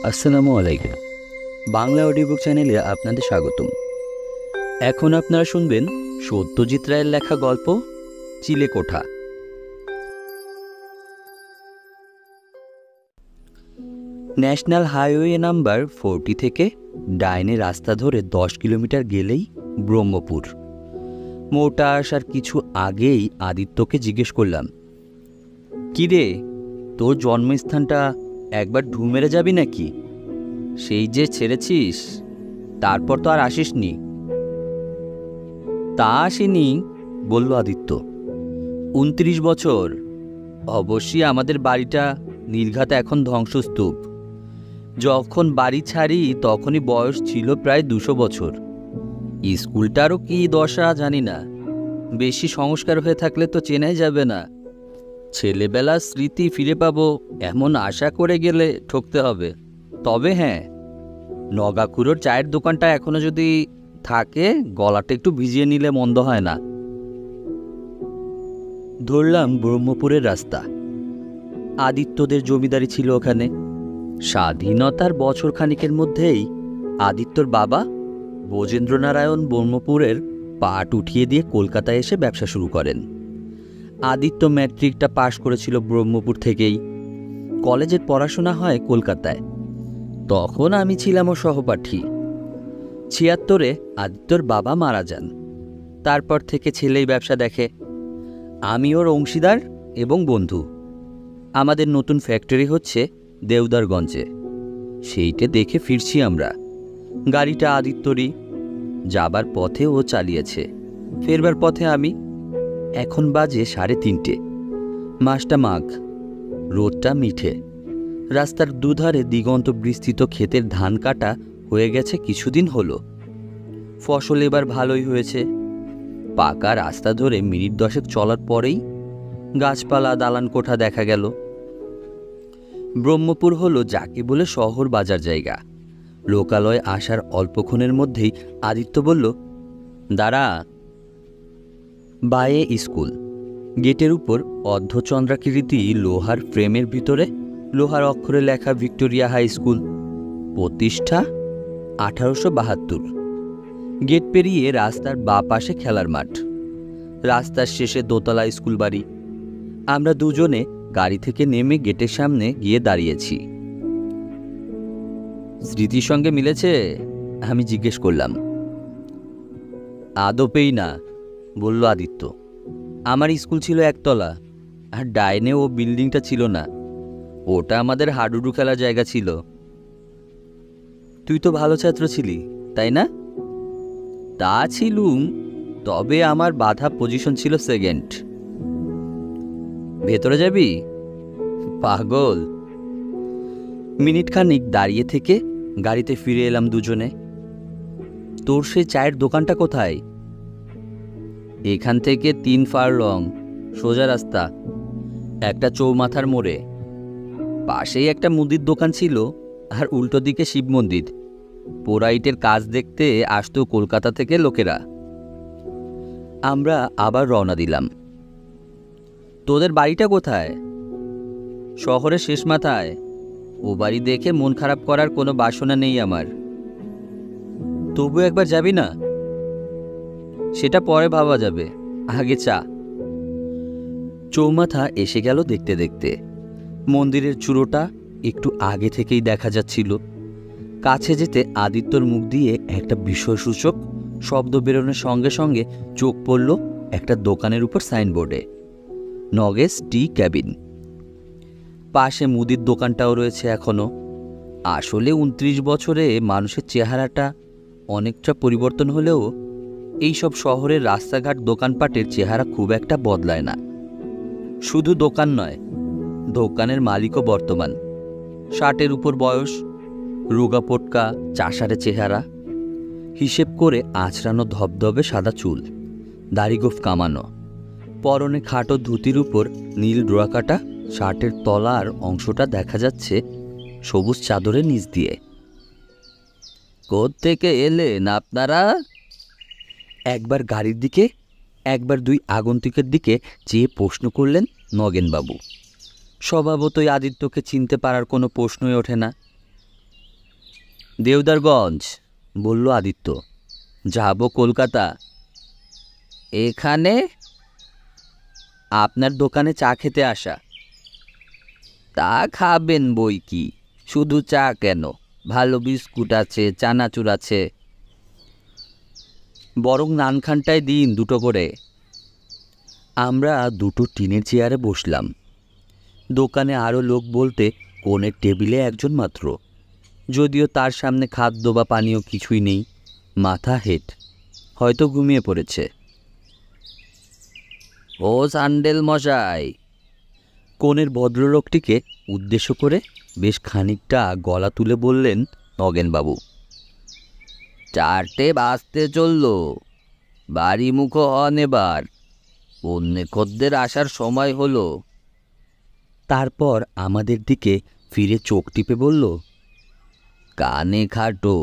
আসসালামু আলাইকুম। Bangla audio book চ্যানেলে আপনাদের স্বাগতম। এখন আপনারা শুনবেন সত্যজিৎ রায়ের লেখা গল্প চিলেকোঠা। ন্যাশনাল হাইওয়ে নাম্বার 40 থেকে ডাইনে রাস্তা ধরে 10 কিলোমিটার গেলেই ব্রহ্মপুর। মোটা আসার কিছু আগেই আদিত্যকে জিজ্ঞেস করলাম, কি রে, তোর জন্মস্থানটা একবার ঢু মেরে যাবি নাকি? সেই যে ছেড়েছিস, তারপর তো আর আসিসনি। তা আসিনি, বলল আদিত্য। 29 বছর। অবশ্যই আমাদের বাড়িটা নির্ঘাত এখন ধ্বংসস্তূপ। যখন বাড়ি ছাড়ি তখনই বয়স ছিল প্রায় 200 বছর। স্কুলটারও কি দশা জানি না। বেশি সংস্কার হয়ে থাকলে তো চেনাই যাবে না। ছেলেবেলার স্মৃতি ফিরে পাবো এমন আশা করে গেলে ঠকতে হবে। তবে হ্যাঁ, নগাকুড়োর চায়ের দোকানটা এখনো যদি থাকে, গলাটা একটু ভিজিয়ে নিলে মন্দ হয় না। ধরলাম ব্রহ্মপুরের রাস্তা। আদিত্যদের জমিদারি ছিল ওখানে। স্বাধীনতার বছর খানিকের মধ্যেই আদিত্যর বাবা ব্রজেন্দ্রনারায়ণ ব্রহ্মপুরের পাট উঠিয়ে দিয়ে কলকাতায় এসে ব্যবসা শুরু করেন। আদিত্য ম্যাট্রিকটা পাশ করেছিল ব্রহ্মপুর থেকেই। কলেজের পড়াশোনা হয় কলকাতায়। তখন আমি ছিলাম ও সহপাঠী। 76-এ আদিত্যর বাবা মারা যান। তারপর থেকে ছেলেই ব্যবসা দেখে। আমি ওর অংশীদার এবং বন্ধু। আমাদের নতুন ফ্যাক্টরি হচ্ছে দেওদারগঞ্জে। সেইটা দেখে ফিরছি আমরা। গাড়িটা আদিত্যরই। যাবার পথে ও চালিয়েছে, ফেরবার পথে আমি। এখন বাজে 3:30। মাসটা মাঘ, রোদটা মিঠে। রাস্তার দুধারে দিগন্ত বিস্তৃত ক্ষেতের ধান কাটা হয়ে গেছে কিছুদিন হলো। ফসল এবার ভালোই হয়েছে। পাকা রাস্তা ধরে মিনিট 10 চলার পরেই গাছপালা, দালান কোঠা দেখা গেল। ব্রহ্মপুর হলো যাকে বলে শহর বাজার জায়গা। লোকালয়ে আসার অল্পক্ষণের মধ্যেই আদিত্য বলল, দাঁড়া। বায়ে স্কুল। গেটের উপর অর্ধচন্দ্রাকৃতি লোহার ফ্রেমের ভিতরে লোহার অক্ষরে লেখা ভিক্টোরিয়া হাই স্কুল, প্রতিষ্ঠা 1872। গেট পেরিয়ে রাস্তার বাঁ পাশে খেলার মাঠ, রাস্তার শেষে দোতলা স্কুল বাড়ি। আমরা দুজনে গাড়ি থেকে নেমে গেটের সামনে গিয়ে দাঁড়িয়েছি। স্মৃতির সঙ্গে মিলেছে? আমি জিজ্ঞেস করলাম। আদপেই না, বলল আদিত্য। আমার স্কুল ছিল একতলা, আর ডাইনে ও বিল্ডিংটা ছিল না। ওটা আমাদের হাডুডু খেলার জায়গা ছিল। তুই তো ভালো ছাত্র ছিলি, তাই না? তা ছিলুম, তবে আমার বাধা পজিশন ছিল সেকেন্ড। ভেতরে যাবি? পাগল। মিনিট খানিক দাঁড়িয়ে থেকে গাড়িতে ফিরে এলাম দুজনে। তোর সেই চায়ের দোকানটা কোথায়? এখান থেকে 3 ফার্লং সোজা রাস্তা, একটা চৌমাথার মোড়ে। পাশেই একটা মুদির দোকান ছিল, আর উল্টো দিকে শিব মন্দির। পোড়াইটের কাজ দেখতে আসতো কলকাতা থেকে লোকেরা। আমরা আবার রওনা দিলাম। তোদের বাড়িটা কোথায়? শহরের শেষ মাথায়। ও বাড়ি দেখে মন খারাপ করার কোনো বাসনা নেই আমার। তবু একবার যাবি না? সেটা পরে ভাবা যাবে, আগে চা। চৌমাথা এসে গেল দেখতে দেখতে। মন্দিরের চূড়োটা একটু আগে থেকেই দেখা যাচ্ছিল। কাছে যেতে আদিত্যর মুখ দিয়ে একটা বিস্ময়সূচক শব্দ বেরোনোর সঙ্গে সঙ্গে চোখ পড়ল একটা দোকানের উপর সাইনবোর্ডে, নগেশ টি ক্যাবিন। পাশে মুদির দোকানটাও রয়েছে এখনো। আসলে 29 বছরে মানুষের চেহারাটা অনেকটা পরিবর্তন হলেও এইসব শহরের রাস্তাঘাট দোকানপাটের চেহারা খুব একটা বদলায় না। শুধু দোকান নয়, দোকানের মালিকও বর্তমান। 60-এর উপর বয়স, রোগা পোটকা চাষারে চেহারা, হিসেব করে আঁচড়ানো ধবধবে সাদা চুল, দাড়িগোফ কামানো, পরনে খাটো ধুতির উপর নীল ডোরাকাটা শার্টের তলার অংশটা দেখা যাচ্ছে সবুজ চাদরের নিচ দিয়ে। কোত্থেকে এলেন আপনারা? একবার গাড়ির দিকে, একবার 2 আগন্তুকের দিকে চেয়ে প্রশ্ন করলেন নগেনবাবু। স্বভাবতই আদিত্যকে চিনতে পারার কোনো প্রশ্নই ওঠে না। দেওদারগঞ্জ, বলল আদিত্য। যাব কলকাতা। এখানে আপনার দোকানে চা খেতে আসা। তা খাবেন বই কি, শুধু চা কেন, ভালো বিস্কুট আছে, চানাচুর আছে। বরং নানখানটায় দিন দুটো করে। আমরা দুটো টিনের চেয়ারে বসলাম। দোকানে আরও লোক বলতে কোণের টেবিলে একজন মাত্র, যদিও তার সামনে খাদ্য বা পানীয় কিছুই নেই। মাথা হেঁট, হয়তো ঘুমিয়ে পড়েছে। ও স্যান্ডেল মশাই, কোণের ভদ্রলোকটিকে উদ্দেশ্য করে বেশ খানিকটা গলা তুলে বললেন নগেনবাবু। 4টে বাজতে চলল, বাড়ি মুখ হন এবার, অন্য খদ্দের আসার সময় হলো। তারপর আমাদের দিকে ফিরে চোখ টিপে বলল, কানে খাটো,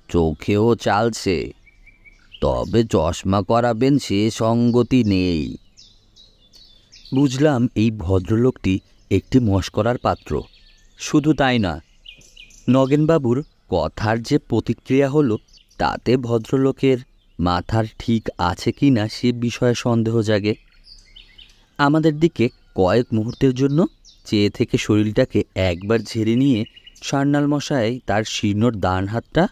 চোখেও চালছে, তবে চশমা করাবেন সে সঙ্গতি নেই। বুঝলাম এই ভদ্রলোকটি একটি মশকরার পাত্র। শুধু তাই না, নগেনবাবুর কথার যে প্রতিক্রিয়া হলো তাতে ভদ্রলোকের মাথার ঠিক আছে কি না সে বিষয়ে সন্দেহ জাগে। আমাদের দিকে কয়েক মুহূর্তের জন্য চেয়ে থেকে শরীরটাকে একবার ঝেড়ে নিয়ে সান্যাল মশাই তার শীর্ণর ডান হাতটা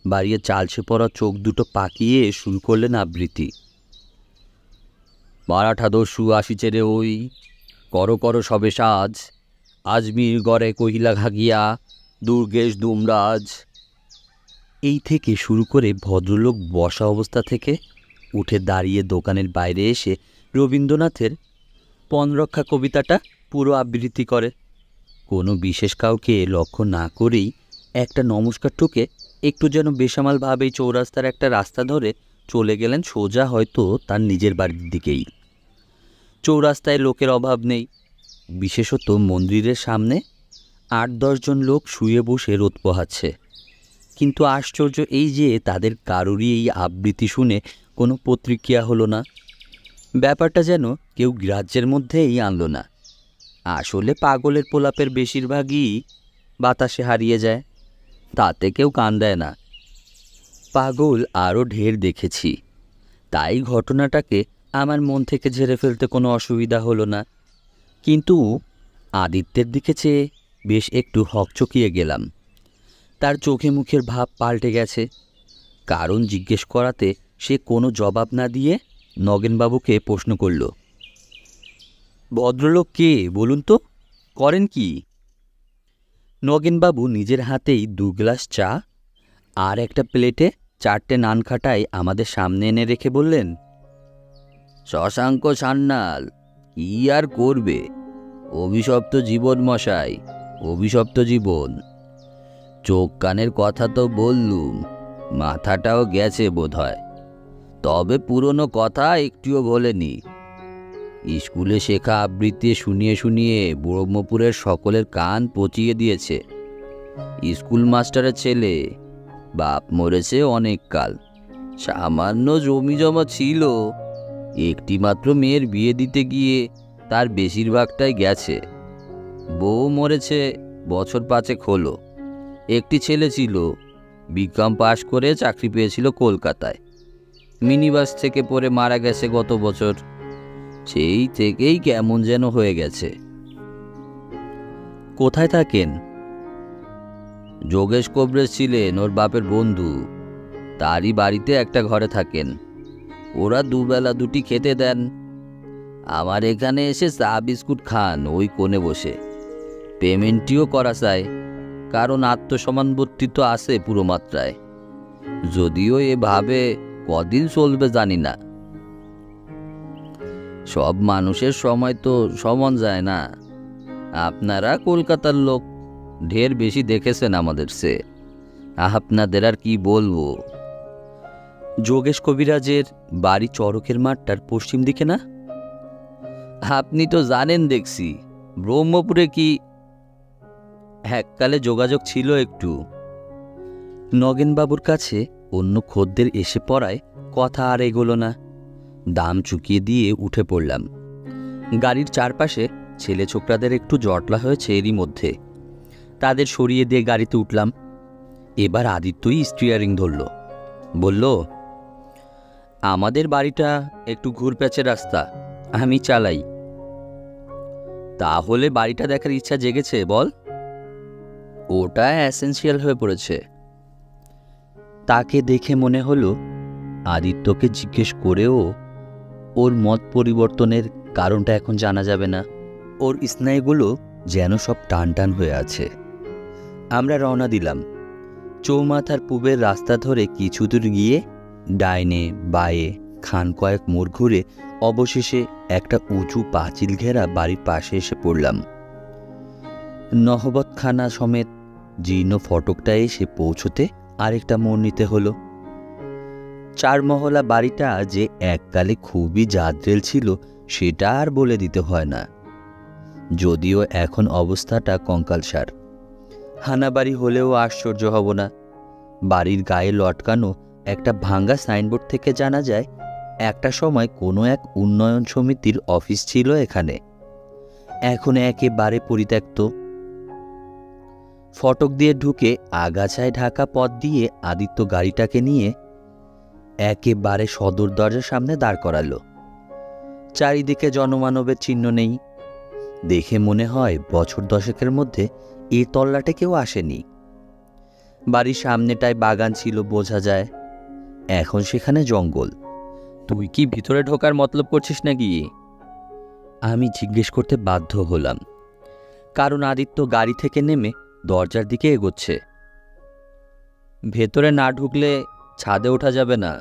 বাড়িয়ে চালছে পড়া চোখ দুটো পাকিয়ে শুরু করলেন আবৃত্তি। মারাঠা দস্যু আসিছে রে ওই, করো করো সবে সাজ, আজমির গড়ে কহিলা ঘাগিয়া, দুর্গেশ দুমরাজ। এই থেকে শুরু করে ভদ্রলোক বসা অবস্থা থেকে উঠে দাঁড়িয়ে দোকানের বাইরে এসে রবীন্দ্রনাথের পণরক্ষা কবিতাটা পুরো আবৃত্তি করে। কোনো বিশেষ কাউকে লক্ষ্য না করেই একটা নমস্কার ঠুকে একটু যেন বেসামালভাবেই চৌরাস্তার একটা রাস্তা ধরে চলে গেলেন সোজা হয়তো তার নিজের বাড়ির দিকেই। চৌরাস্তায় লোকের অভাব নেই, বিশেষত মন্দিরের সামনে 8-10 জন লোক শুয়ে বসে রোদ পোহাচ্ছে। কিন্তু আশ্চর্য এই যে তাদের কারোরই এই আবৃত্তি শুনে কোনো প্রতিক্রিয়া হলো না। ব্যাপারটা যেন কেউ গ্রাহ্যের মধ্যেই আনলো না। আসলে পাগলের পোলাপের বেশিরভাগই বাতাসে হারিয়ে যায়, তাতে কেউ কান দেয় না। পাগল আরও ঢের দেখেছি, তাই ঘটনাটাকে আমার মন থেকে ঝেড়ে ফেলতে কোনো অসুবিধা হলো না। কিন্তু আদিত্যের দিকে চেয়ে বেশ একটু হকচকিয়ে গেলাম। তার চোখে মুখের ভাব পাল্টে গেছে। কারণ জিজ্ঞেস করাতে সে কোনো জবাব না দিয়ে নগেনবাবুকে প্রশ্ন করল, ভদ্রলোক কে বলুন তো, করেন কি? নগেনবাবু নিজের হাতেই 2 গ্লাস চা আর একটা প্লেটে 4টে নান খাটাই আমাদের সামনে এনে রেখে বললেন, শশাঙ্ক সান্যাল, কি আর করবে, অভিশপ্ত জীবন মশাই, অভিশপ্ত জীবন। চোখ কানের কথা তো বললুম, মাথাটাও গেছে বোধহয়, তবে পুরনো কথা একটুও ভোলেনি। স্কুলে শেখা আবৃত্তি শুনিয়ে শুনিয়ে ব্রহ্মপুরের সকলের কান পচিয়ে দিয়েছে। স্কুল মাস্টারের ছেলে, বাপ মরেছে অনেক কাল, সামান্য জমি জমা ছিল, একটি মাত্র মেয়ের বিয়ে দিতে গিয়ে তার বেশিরভাগটাই গেছে। বউ মরেছে বছর 5 হলো। একটি ছেলে ছিল, বিকম পাশ করে চাকরি পেয়েছিল কলকাতায়, মিনিবাস থেকে পড়ে মারা গেছে গত বছর। সেই থেকেই কেমন যেন হয়ে গেছে। কোথায় থাকেন? যোগেশ কবরেজ ছিলেন ওর বাপের বন্ধু, তারই বাড়িতে একটা ঘরে থাকেন। ওরা দুবেলা দুটি খেতে দেন। আমার এখানে এসে চা বিস্কুট খান ওই কোণে বসে। পেমেন্টটিও করা চায়, কারণ আত্মসম্মানবোধটি তো আছে পুরো মাত্রায়, যদিও এভাবে কদিন চলবে জানি না। সব মানুষের সময় তো সমান যায় না। আপনারা কলকাতার লোক, ঢের বেশি দেখেছেন আমাদের সে, আপনাদের আর কি বলবো। যোগেশ কবিরাজের বাড়ি চড়কের মাঠটার পশ্চিম দিকে না? আপনি তো জানেন দেখছি, ব্রহ্মপুরে কি এককালে যোগাযোগ ছিল একটু। নগেনবাবুর কাছে অন্য খদ্দের এসে পড়ায় কথা আর এগোলো না। দাম চুকিয়ে দিয়ে উঠে পড়লাম। গাড়ির চারপাশে ছেলে ছোকরাদের একটু জটলা হয়েছে এরই মধ্যে। তাদের সরিয়ে দিয়ে গাড়িতে উঠলাম। এবার আদিত্যই স্টিয়ারিং ধরল, বলল, আমাদের বাড়িটা একটু ঘুরপ্যাচের রাস্তা, আমি চালাই। তাহলে বাড়িটা দেখার ইচ্ছা জেগেছে বল? ওটা এসেনশিয়াল হয়ে পড়েছে। তাকে দেখে মনে হলো আদিত্যকে জিজ্ঞেস করেও ওর মত পরিবর্তনের কারণটা এখন জানা যাবে না। ওর স্নায়ুগুলো যেন সব টান টান হয়ে আছে। আমরা রওনা দিলাম। চৌমাথার পূবের রাস্তা ধরে কিছু দূর গিয়ে ডাইনে বায়ে খান কয়েক মোড় ঘুরে অবশেষে একটা উঁচু পাঁচিল ঘেরা বাড়ির পাশে এসে পড়লাম। নহবতখানা সমেত জীর্ণ ফটকটা এসে পৌঁছতে আরেকটা মোড় নিতে হলো। 4 মহলা বাড়িটা যে এককালে খুবই জাদ্রেল ছিল সেটা আর বলে দিতে হয় না, যদিও এখন অবস্থাটা কঙ্কালসার। হানাবাড়ি হলেও আশ্চর্য হব না। বাড়ির গায়ে লটকানো একটা ভাঙ্গা সাইনবোর্ড থেকে জানা যায় একটা সময় কোনো এক উন্নয়ন সমিতির অফিস ছিল এখানে। এখন একেবারে পরিত্যক্ত। ফটক দিয়ে ঢুকে আগাছায় ঢাকা পথ দিয়ে আদিত্য গাড়িটাকে নিয়ে একেবারে সদর দরজার সামনে দাঁড় করালো। চারিদিকে জনমানবের চিহ্ন নেই। দেখে মনে হয় বছর 10 মধ্যে এই তল্লাটে কেউ আসেনি। বাড়ির সামনেটায় বাগান ছিল বোঝা যায়, এখন সেখানে জঙ্গল। তুই কি ভিতরে ঢোকার মতলব করছিস নাকি? আমি জিজ্ঞেস করতে বাধ্য হলাম, কারণ আদিত্য গাড়ি থেকে নেমে দরজার দিকে এগোচ্ছে। ভেতরে না ঢুকলে ছাদে ওঠা যাবে না।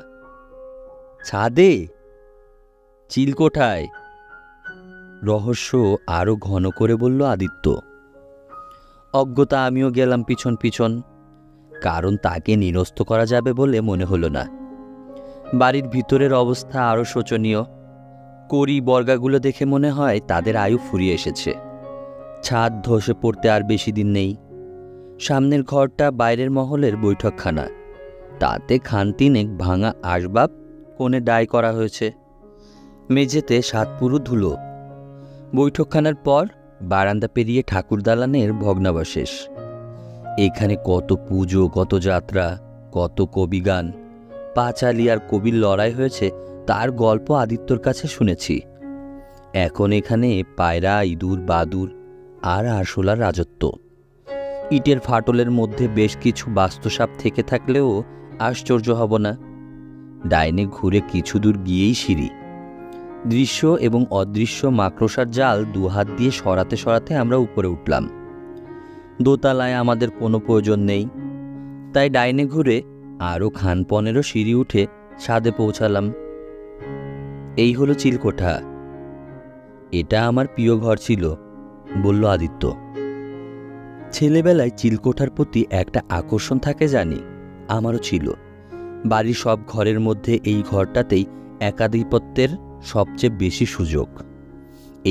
ছাদে? চিলকোঠায়, রহস্য আরো ঘন করে বলল আদিত্য। অজ্ঞতা আমিও গেলাম পিছন পিছন, কারণ তাকে নিরস্ত করা যাবে বলে মনে হলো না। বাড়ির ভিতরের অবস্থা আরো শোচনীয়। কড়ি বর্গাগুলো দেখে মনে হয় তাদের আয়ু ফুরিয়ে এসেছে। ছাদ ধসে পড়তে আর বেশি দিন নেই। সামনের ঘরটা বাইরের মহলের বৈঠকখানা, তাতে খানতিনেক ভাঙা আসবাব কোণে ডাই করা হয়েছে। মেঝেতে 7 পুরু ধুলো। বৈঠকখানার পর বারান্দা পেরিয়ে ঠাকুর দালানের ভগ্নাবশেষ। এখানে কত পুজো, কত যাত্রা, কত কবিগান, পাঁচালি আর কবির লড়াই হয়েছে তার গল্প আদিত্যর কাছে শুনেছি। এখন এখানে পায়রা, ইঁদুর, বাদুর আর আরশোলার রাজত্ব। ইটের ফাটলের মধ্যে বেশ কিছু বাস্তুসাপ থেকে থাকলেও আশ্চর্য হব না। ডাইনে ঘুরে কিছু দূর গিয়েই সিঁড়ি। দৃশ্য এবং অদৃশ্য মাকড়সার জাল 2 হাত দিয়ে সরাতে সরাতে আমরা উপরে উঠলাম। দোতলায় আমাদের কোনো প্রয়োজন নেই, তাই ডাইনে ঘুরে আরও খান 15 সিঁড়ি উঠে ছাদে পৌঁছালাম। এই হলো চিলকোঠা। এটা আমার প্রিয় ঘর ছিল, বলল আদিত্য। ছেলেবেলায় চিলকোঠার প্রতি একটা আকর্ষণ থাকে জানি, আমারও ছিল। বাড়ির সব ঘরের মধ্যে এই ঘরটাতেই একাধিপত্যের সবচেয়ে বেশি সুযোগ।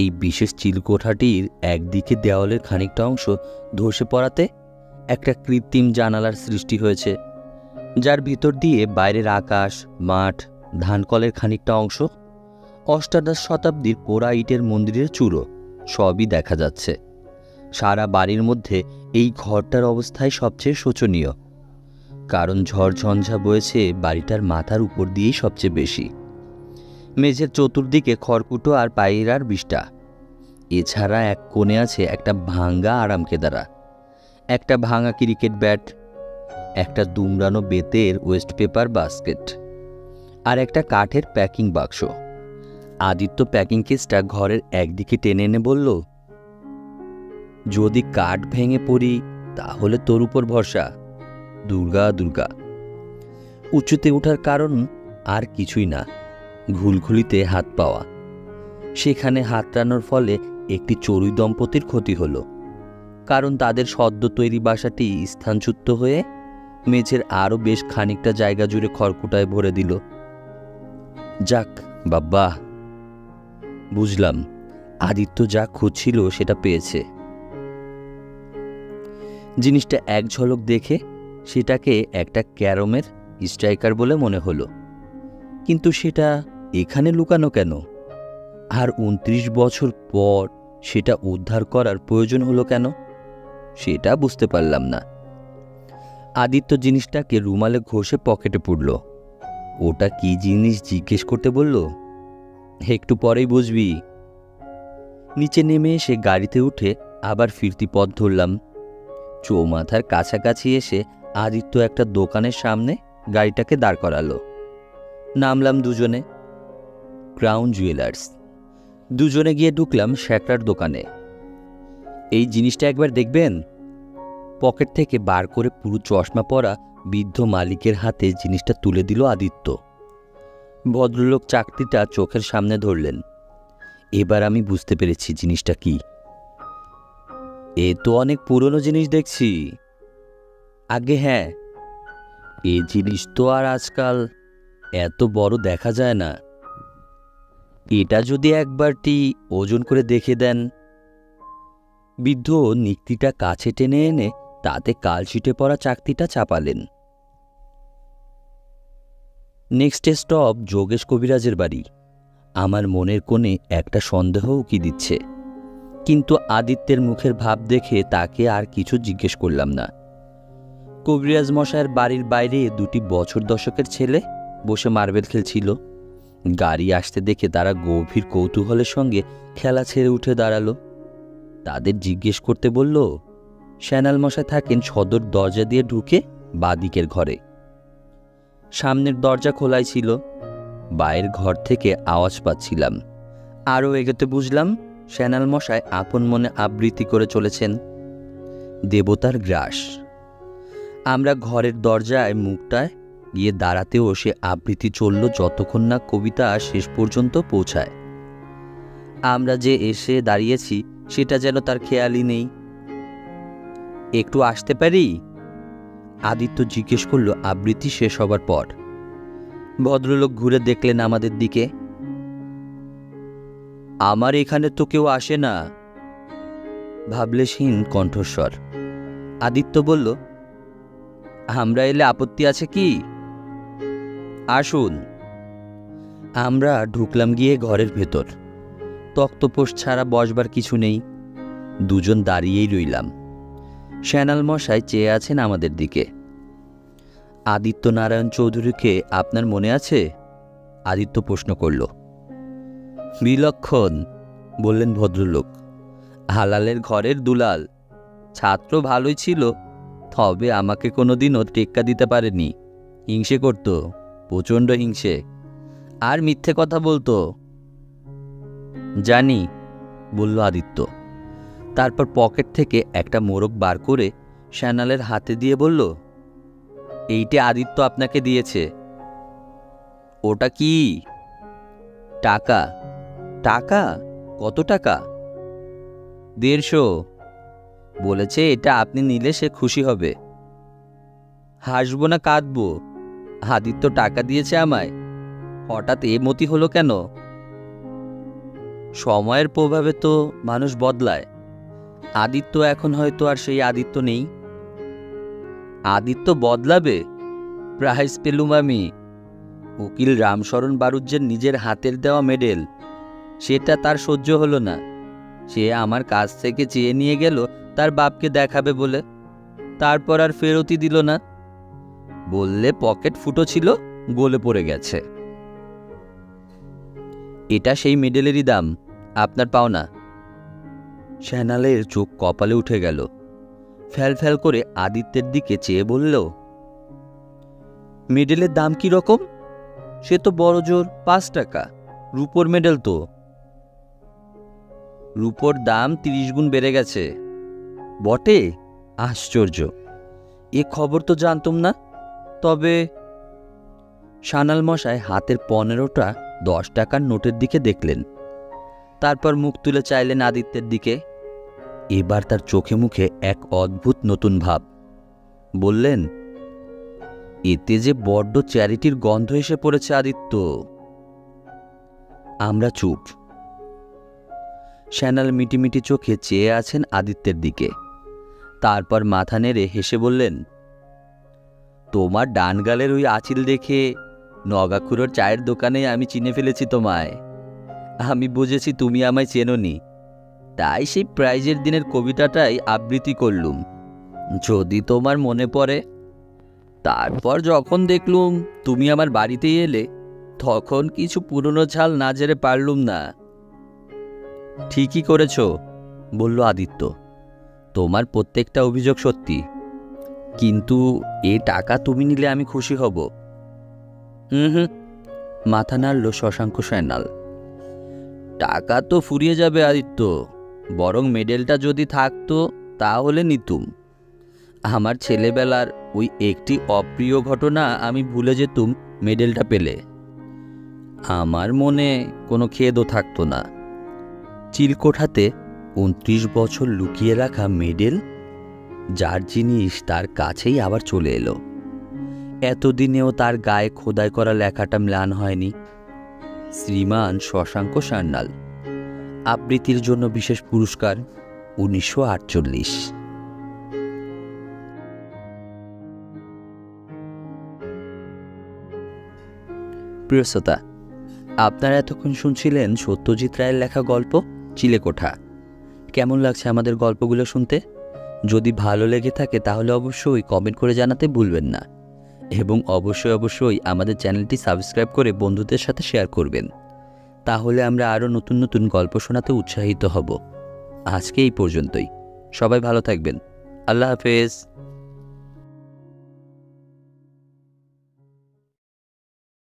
এই বিশেষ চিলকোঠাটির একদিকে দেওয়ালের খানিকটা অংশ ধসে পড়াতে একটা কৃত্রিম জানালার সৃষ্টি হয়েছে, যার ভিতর দিয়ে বাইরের আকাশ, মাঠ, ধানকলের খানিকটা অংশ, অষ্টাদশ শতাব্দীর পোড়া ইটের মন্দিরের চূড়ো সবই দেখা যাচ্ছে। সারা বাড়ির মধ্যে এই ঘরটার অবস্থাই সবচেয়ে শোচনীয়, কারণ ঝড়ঝঞ্ঝা বয়েছে বাড়িটার মাথার উপর দিয়েই সবচেয়ে বেশি। মেঝের চতুর্দিকে খড়কুটো আর পায়রার বিষ্ঠা। এছাড়া এক কোণে আছে একটা ভাঙ্গা আরামকেদারা, একটা ভাঙা ক্রিকেট ব্যাট, একটা দুমড়ানো বেতের ওয়েস্ট পেপার বাস্কেট, আর একটা কাঠের প্যাকিং বাক্স। আদিত্য প্যাকিং কেসটা ঘরের একদিকে টেনে এনে বলল, যদি কাঠ ভেঙে পড়ি তাহলে তোর উপর ভরসা, দুর্গা দুর্গা। উঁচুতে ওঠার কারণ আর কিছুই না, ঘুলঘুলিতে হাত পাওয়া। সেখানে হাতড়ানোর ফলে একটি চড়ুই দম্পতির ক্ষতি হলো, কারণ তাদের সদ্য তৈরি বাসাটি স্থানচ্যুত হয়ে মেঝের আরও বেশ খানিকটা জায়গা জুড়ে খড়কুটায় ভরে দিল। যাক বাবা, বুঝলাম আদিত্য যা খুঁজছিল সেটা পেয়েছে। জিনিসটা এক ঝলক দেখে সেটাকে একটা ক্যারমের স্ট্রাইকার বলে মনে হলো, কিন্তু সেটা এখানে লুকানো কেন? আর 29 বছর পর সেটা উদ্ধার করার প্রয়োজন হলো কেন? সেটা বুঝতে পারলাম না। আদিত্য জিনিসটাকে রুমালে ঘষে পকেটে পুরল। ওটা কি জিনিস জিজ্ঞেস করতে বলল। একটু পরেই বুঝবি। নিচে নেমে এসে গাড়িতে উঠে আবার ফিরতি পথ ধরলাম। চৌমাথার কাছাকাছি এসে আদিত্য একটা দোকানের সামনে গাড়িটাকে দাঁড় করালো। নামলাম দুজনে। Crown jewellers. দুজনে গিয়ে ঢুকলাম শ্যাকরার দোকানে। এই জিনিসটা একবার দেখবেন। পকেট থেকে বার করে পুরো চশমা পরা বৃদ্ধ মালিকের হাতে জিনিসটা তুলে দিল আদিত্য। ভদ্রলোক চাকতিটা চোখের সামনে ধরলেন। এবার আমি বুঝতে পেরেছি জিনিসটা কি। এ তো অনেক পুরনো জিনিস দেখছি। আগে হ্যাঁ, এ জিনিস তো আর আজকাল এত বড় দেখা যায় না। এটা যদি একবারটি ওজন করে দেখে দেন। বৃদ্ধ নিক্তিটা কাছে টেনে এনে তাতে কালশিটে পড়া চাকতিটা চাপালেন। নেক্সট স্টপ যোগেশ কবিরাজের বাড়ি। আমার মনের কোণে একটা সন্দেহ উকি দিচ্ছে, কিন্তু আদিত্যের মুখের ভাব দেখে তাকে আর কিছু জিজ্ঞেস করলাম না। কবিরাজ মশায়ের বাড়ির বাইরে দুটি বছর দশকের ছেলে বসে মার্বেল খেলছিল। গাড়ি আসতে দেখে তারা গভীর কৌতূহলের সঙ্গে খেলা ছেড়ে উঠে দাঁড়ালো। তাদের জিজ্ঞেস করতে বলল, শ্যানাল মশাই থাকেন সদর দরজা দিয়ে ঢুকে বাদিকের ঘরে। সামনের দরজা খোলাই ছিল। বাইরের ঘর থেকে আওয়াজ পাচ্ছিলাম। আরও এগোতে বুঝলাম শ্যানাল মশাই আপন মনে আবৃত্তি করে চলেছেন, দেবতার গ্রাস। আমরা ঘরের দরজায় মুখটায় গিয়ে দাঁড়াতেও সে আবৃত্তি চলল যতক্ষণ না কবিতা শেষ পর্যন্ত পৌঁছায়। আমরা যে এসে দাঁড়িয়েছি সেটা যেন তার খেয়ালই নেই। একটু আসতে পারি? আদিত্য জিজ্ঞেস করল আবৃত্তি শেষ হবার পর। ভদ্রলোক ঘুরে দেখলেন আমাদের দিকে। আমার এখানে তো কেউ আসে না, ভাবলেশহীন কণ্ঠস্বর। আদিত্য বলল, আমরা এলে আপত্তি আছে কি? আসুন। আমরা ঢুকলাম গিয়ে ঘরের ভেতর। তক্তপোষ ছাড়া বসবার কিছু নেই। দুজন দাঁড়িয়েই রইলাম। শ্যানাল মশাই চেয়ে আছেন আমাদের দিকে। আদিত্য নারায়ণ চৌধুরীকে আপনার মনে আছে? আদিত্য প্রশ্ন করল। বিলক্ষণ, বললেন ভদ্রলোক। হালালের ঘরের দুলাল। ছাত্র ভালোই ছিল, তবে আমাকে কোনোদিনও টেক্কা দিতে পারেনি। হিংসে করত, প্রচণ্ড হিংসে, আর মিথ্যে কথা বলতো। জানি, বলল আদিত্য। তারপর পকেট থেকে একটা মোড়ক বার করে শ্যানালের হাতে দিয়ে বলল, এইটা আদিত্য আপনাকে দিয়েছে। ওটা কি? টাকা। টাকা? কত টাকা? 150। বলেছে এটা আপনি নিলে সে খুশি হবে। হাসবো না কাঁদবো? আদিত্য টাকা দিয়েছে আমায়। হঠাৎ এ মতি হলো কেন? সময়ের প্রভাবে তো মানুষ বদলায়। আদিত্য এখন হয়তো আর সেই আদিত্য নেই। আদিত্য বদলাবে? প্রাইজ পেলুম আমি। উকিল রামশরণ বারুজ্যের নিজের হাতের দেওয়া মেডেল। সেটা তার সহ্য হলো না। সে আমার কাছ থেকে চেয়ে নিয়ে গেল তার বাপকে দেখাবে বলে। তারপর আর ফেরতই দিল না। বললে পকেট ফুটো ছিল, গলে পড়ে গেছে। এটা সেই মেডেলেরই দাম, আপনার পাওনা। শ্যানালের চোখ কপালে উঠে গেল। ফ্যাল ফ্যাল করে আদিত্যের দিকে চেয়ে বলল, মেডেলের দাম কি রকম? সে তো বড় জোর 5 টাকা। রূপোর মেডেল তো। রূপোর দাম 30 গুণ বেড়ে গেছে। বটে? আশ্চর্য, এ খবর তো জানতুম না। তবে সানাল মশাই হাতের 15টা 10 টাকার নোটের দিকে দেখলেন। তারপর মুখ তুলে চাইলেন আদিত্যের দিকে। এবার তার চোখে মুখে এক অদ্ভুত নতুন ভাব। বললেন, এতে যে বড্ড চ্যারিটির গন্ধ এসে পড়েছে আদিত্য। আমরা চুপ। শ্যানাল মিটিমিটি চোখে চেয়ে আছেন আদিত্যের দিকে। তারপর মাথা নেড়ে হেসে বললেন, তোমার ডান গালের ওই আঁচিল দেখে নগাখুড়োর চায়ের দোকানে আমি চিনে ফেলেছি তোমায়। আমি বুঝেছি তুমি আমায় চেনোনি, তাই সেই প্রাইজের দিনের কবিতাটাই আবৃত্তি করলুম। যদি তোমার মনে পড়ে। তারপর যখন দেখলুম তুমি আমার বাড়িতে এলে, তখন কিছু পুরনো ঝাল না ঝেড়ে পারলুম না। ঠিকই করেছ, বলল আদিত্য। তোমার প্রত্যেকটা অভিযোগ সত্যি, কিন্তু এ টাকা তুমি নিলে আমি খুশি হব। হুম, মাথা নাড়ল শশাঙ্ক সান্যাল। টাকা তো ফুরিয়ে যাবে আদিত্য, বরং মেডেলটা যদি থাকতো তাহলে নিতুম। আমার ছেলেবেলার ওই একটি অপ্রিয় ঘটনা আমি ভুলে যেতুম মেডেলটা পেলে। আমার মনে কোনো খেদও থাকতো না। চিলকোঠাতে 29 বছর লুকিয়ে রাখা মেডেল, যার জিনিস তার কাছেই আবার চলে এলো। এতদিনেও তার গায়ে খোদাই করা লেখাটা ম্লান হয়নি, শ্রীমান শশাঙ্ক সান্যাল, আবৃত্তির জন্য বিশেষ পুরস্কার 1948। প্রিয় শ্রোতা, আপনারা এতক্ষণ শুনছিলেন সত্যজিৎ রায়ের লেখা গল্প চিলেকোঠা। কেমন লাগছে আমাদের গল্পগুলো শুনতে? যদি ভালো লেগে থাকে তাহলে অবশ্যই কমেন্ট করে জানাতে ভুলবেন না, এবং অবশ্যই আমাদের চ্যানেলটি সাবস্ক্রাইব করে বন্ধুদের সাথে শেয়ার করবেন। তাহলে আমরা আরও নতুন নতুন গল্প শোনাতে উৎসাহিত হব। আজকে এই পর্যন্তই। সবাই ভালো থাকবেন। আল্লাহ হাফেজ।